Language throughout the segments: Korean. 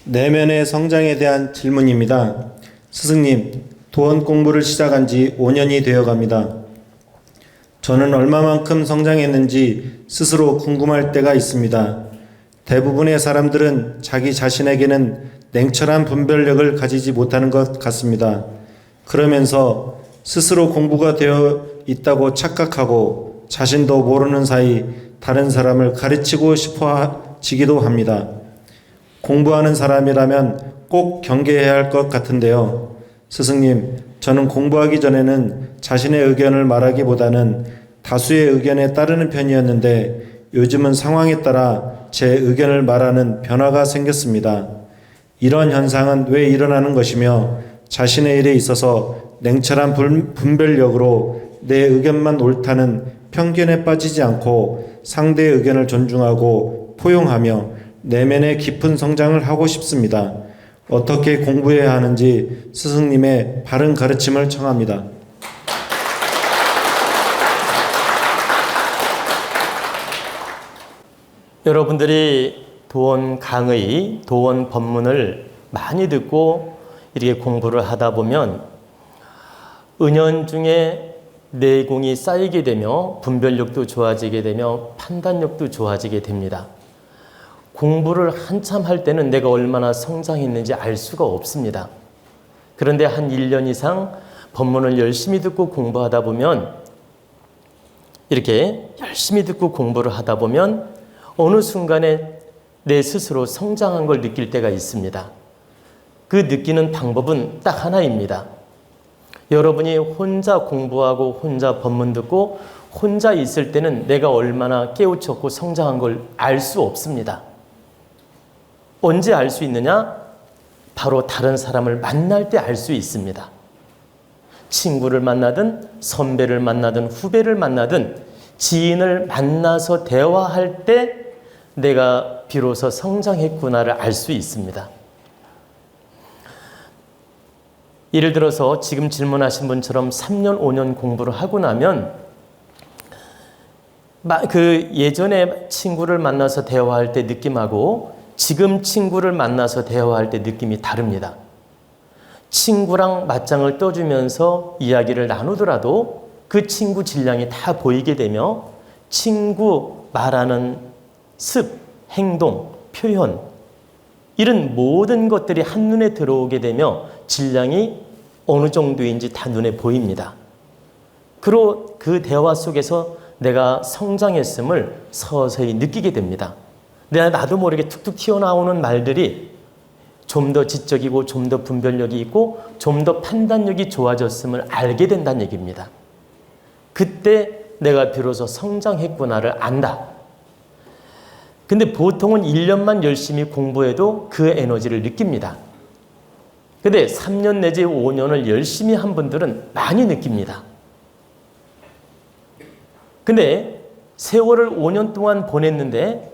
내면의 성장에 대한 질문입니다. 스승님, 도원 공부를 시작한 지 5년이 되어 갑니다. 저는 얼마만큼 성장했는지 스스로 궁금할 때가 있습니다. 대부분의 사람들은 자기 자신에게는 냉철한 분별력을 가지지 못하는 것 같습니다. 그러면서 스스로 공부가 되어 있다고 착각하고 자신도 모르는 사이 다른 사람을 가르치고 싶어지기도 합니다. 공부하는 사람이라면 꼭 경계해야 할 것 같은데요. 스승님, 저는 공부하기 전에는 자신의 의견을 말하기보다는 다수의 의견에 따르는 편이었는데 요즘은 상황에 따라 제 의견을 말하는 변화가 생겼습니다. 이런 현상은 왜 일어나는 것이며 자신의 일에 있어서 냉철한 분별력으로 내 의견만 옳다는 편견에 빠지지 않고 상대의 의견을 존중하고 포용하며 내면의 깊은 성장을 하고 싶습니다. 어떻게 공부해야 하는지 스승님의 바른 가르침을 청합니다. 여러분들이 도원 강의, 도원 법문을 많이 듣고 이렇게 공부를 하다 보면 은연중에 내공이 쌓이게 되며 분별력도 좋아지게 되며 판단력도 좋아지게 됩니다. 공부를 한참 할 때는 내가 얼마나 성장했는지 알 수가 없습니다. 그런데 한 1년 이상 법문을 열심히 듣고 공부하다 보면 이렇게 열심히 듣고 공부를 하다 보면 어느 순간에 내 스스로 성장한 걸 느낄 때가 있습니다. 그 느끼는 방법은 딱 하나입니다. 여러분이 혼자 공부하고 혼자 법문 듣고 혼자 있을 때는 내가 얼마나 깨우쳤고 성장한 걸 알 수 없습니다. 언제 알 수 있느냐? 바로 다른 사람을 만날 때 알 수 있습니다. 친구를 만나든 선배를 만나든 후배를 만나든 지인을 만나서 대화할 때 내가 비로소 성장했구나를 알 수 있습니다. 예를 들어서 지금 질문하신 분처럼 3년, 5년 공부를 하고 나면 그 예전에 친구를 만나서 대화할 때 느낌하고 지금 친구를 만나서 대화할 때 느낌이 다릅니다. 친구랑 맞짱을 떠주면서 이야기를 나누더라도 그 친구 질량이 다 보이게 되며 친구 말하는 습, 행동, 표현 이런 모든 것들이 한눈에 들어오게 되며 질량이 어느 정도인지 다 눈에 보입니다. 그리고 그 대화 속에서 내가 성장했음을 서서히 느끼게 됩니다. 나도 모르게 툭툭 튀어나오는 말들이 좀 더 지적이고 좀 더 분별력이 있고 좀 더 판단력이 좋아졌음을 알게 된다는 얘기입니다. 그때 내가 비로소 성장했구나를 안다. 근데 보통은 1년만 열심히 공부해도 그 에너지를 느낍니다. 근데 3년 내지 5년을 열심히 한 분들은 많이 느낍니다. 근데 세월을 5년 동안 보냈는데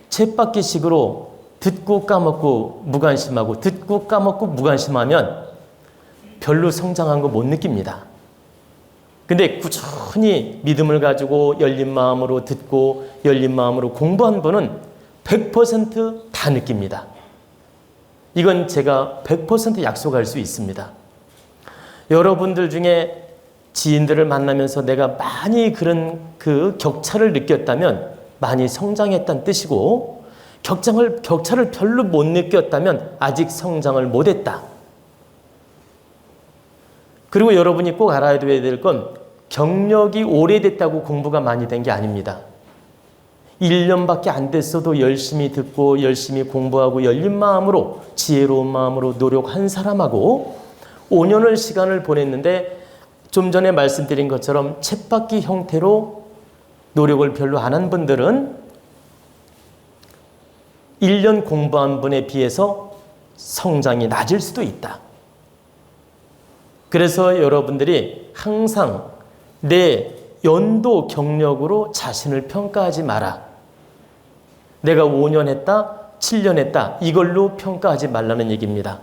쳇바퀴식으로 듣고 까먹고 무관심하고 듣고 까먹고 무관심하면 별로 성장한 거 못 느낍니다. 근데 꾸준히 믿음을 가지고 열린 마음으로 듣고 열린 마음으로 공부한 분은 100% 다 느낍니다. 이건 제가 100% 약속할 수 있습니다. 여러분들 중에 지인들을 만나면서 내가 많이 그런 그 격차를 느꼈다면 많이 성장했다는 뜻이고 격차를 별로 못 느꼈다면 아직 성장을 못했다. 그리고 여러분이 꼭 알아야 될 건 경력이 오래됐다고 공부가 많이 된 게 아닙니다. 1년밖에 안 됐어도 열심히 듣고 열심히 공부하고 열린 마음으로 지혜로운 마음으로 노력한 사람하고 5년을 시간을 보냈는데 좀 전에 말씀드린 것처럼 쳇바퀴 형태로 노력을 별로 안 한 분들은 1년 공부한 분에 비해서 성장이 낮을 수도 있다. 그래서 여러분들이 항상 내 연도 경력으로 자신을 평가하지 마라. 내가 5년 했다, 7년 했다 이걸로 평가하지 말라는 얘기입니다.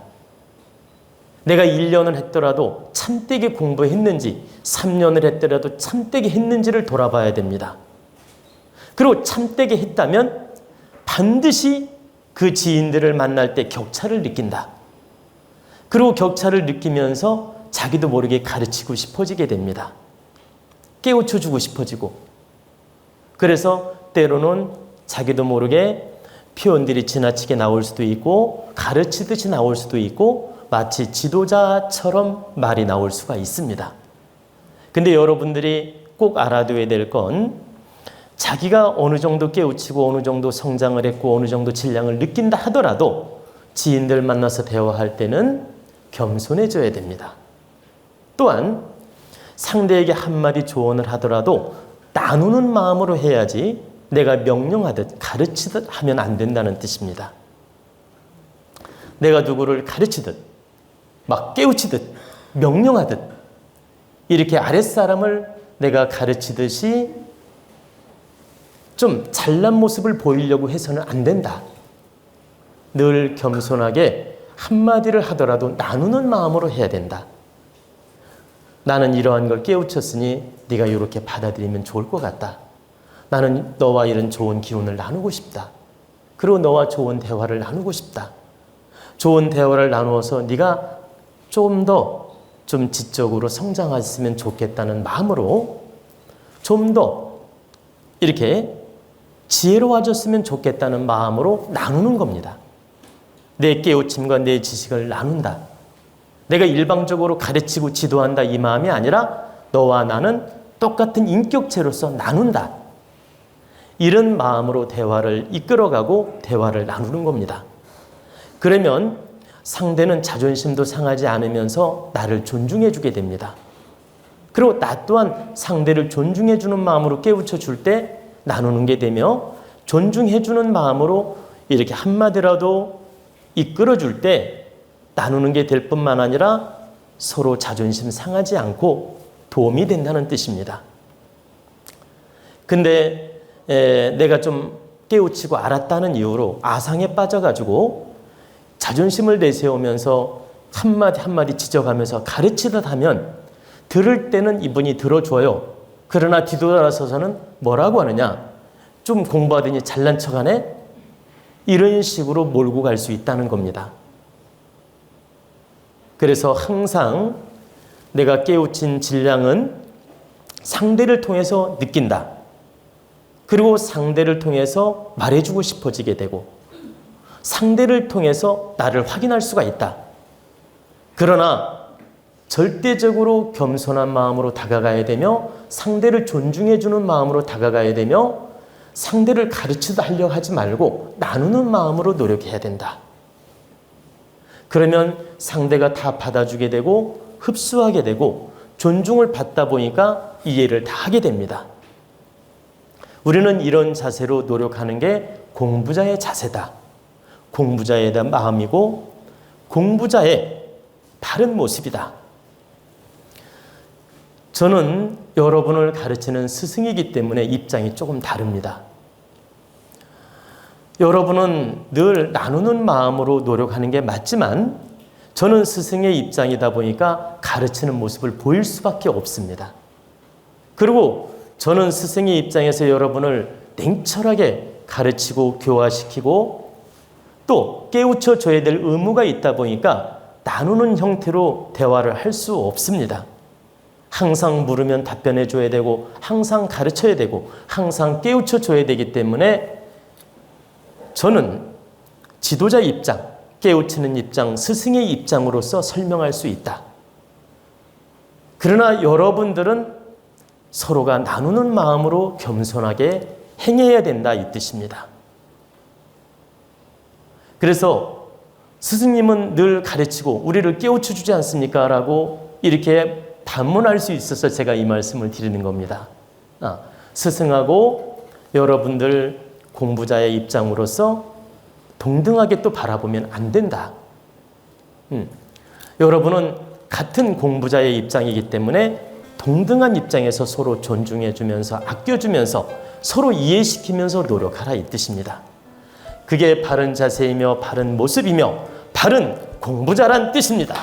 내가 1년을 했더라도 참되게 공부했는지 3년을 했더라도 참되게 했는지를 돌아봐야 됩니다. 그리고 참되게 했다면 반드시 그 지인들을 만날 때 격차를 느낀다. 그리고 격차를 느끼면서 자기도 모르게 가르치고 싶어지게 됩니다. 깨우쳐주고 싶어지고. 그래서 때로는 자기도 모르게 표현들이 지나치게 나올 수도 있고 가르치듯이 나올 수도 있고 마치 지도자처럼 말이 나올 수가 있습니다. 근데 여러분들이 꼭 알아둬야 될 건 자기가 어느 정도 깨우치고 어느 정도 성장을 했고 어느 정도 질량을 느낀다 하더라도 지인들 만나서 대화할 때는 겸손해져야 됩니다. 또한 상대에게 한마디 조언을 하더라도 나누는 마음으로 해야지 내가 명령하듯 가르치듯 하면 안 된다는 뜻입니다. 내가 누구를 가르치듯 막 깨우치듯 명령하듯 이렇게 아랫사람을 내가 가르치듯이 좀 잘난 모습을 보이려고 해서는 안 된다. 늘 겸손하게 한마디를 하더라도 나누는 마음으로 해야 된다. 나는 이러한 걸 깨우쳤으니 네가 이렇게 받아들이면 좋을 것 같다. 나는 너와 이런 좋은 기운을 나누고 싶다. 그리고 너와 좋은 대화를 나누고 싶다. 좋은 대화를 나누어서 네가 좀 더 좀 지적으로 성장했으면 좋겠다는 마음으로 좀 더 이렇게 지혜로워졌으면 좋겠다는 마음으로 나누는 겁니다. 내 깨우침과 내 지식을 나눈다. 내가 일방적으로 가르치고 지도한다 이 마음이 아니라 너와 나는 똑같은 인격체로서 나눈다. 이런 마음으로 대화를 이끌어가고 대화를 나누는 겁니다. 그러면 상대는 자존심도 상하지 않으면서 나를 존중해 주게 됩니다. 그리고 나 또한 상대를 존중해 주는 마음으로 깨우쳐 줄 때 나누는 게 되며 존중해 주는 마음으로 이렇게 한마디라도 이끌어 줄 때 나누는 게 될 뿐만 아니라 서로 자존심 상하지 않고 도움이 된다는 뜻입니다. 근데 내가 좀 깨우치고 알았다는 이유로 아상에 빠져가지고 자존심을 내세우면서 한마디 한마디 지적하면서 가르치듯 하면 들을 때는 이분이 들어줘요. 그러나 뒤돌아서서는 뭐라고 하느냐? 좀 공부하더니 잘난 척하네? 이런 식으로 몰고 갈 수 있다는 겁니다. 그래서 항상 내가 깨우친 질량은 상대를 통해서 느낀다. 그리고 상대를 통해서 말해주고 싶어지게 되고 상대를 통해서 나를 확인할 수가 있다. 그러나 절대적으로 겸손한 마음으로 다가가야 되며 상대를 존중해주는 마음으로 다가가야 되며 상대를 가르치다 하려고 하지 말고 나누는 마음으로 노력해야 된다. 그러면 상대가 다 받아주게 되고 흡수하게 되고 존중을 받다 보니까 이해를 다 하게 됩니다. 우리는 이런 자세로 노력하는 게 공부자의 자세다. 공부자의 마음이고 공부자의 바른 모습이다. 저는 여러분을 가르치는 스승이기 때문에 입장이 조금 다릅니다. 여러분은 늘 나누는 마음으로 노력하는 게 맞지만 저는 스승의 입장이다 보니까 가르치는 모습을 보일 수밖에 없습니다. 그리고 저는 스승의 입장에서 여러분을 냉철하게 가르치고 교화시키고 또 깨우쳐 줘야 될 의무가 있다 보니까 나누는 형태로 대화를 할 수 없습니다. 항상 물으면 답변해 줘야 되고 항상 가르쳐야 되고 항상 깨우쳐 줘야 되기 때문에 저는 지도자 입장, 깨우치는 입장, 스승의 입장으로서 설명할 수 있다. 그러나 여러분들은 서로가 나누는 마음으로 겸손하게 행해야 된다 이 뜻입니다. 그래서 스승님은 늘 가르치고 우리를 깨우쳐 주지 않습니까? 라고 이렇게 반문할 수 있어서 제가 이 말씀을 드리는 겁니다. 스승하고 여러분들 공부자의 입장으로서 동등하게 또 바라보면 안 된다. 여러분은 같은 공부자의 입장이기 때문에 동등한 입장에서 서로 존중해주면서 아껴주면서 서로 이해시키면서 노력하라 이 뜻입니다. 그게 바른 자세이며 바른 모습이며 바른 공부자란 뜻입니다.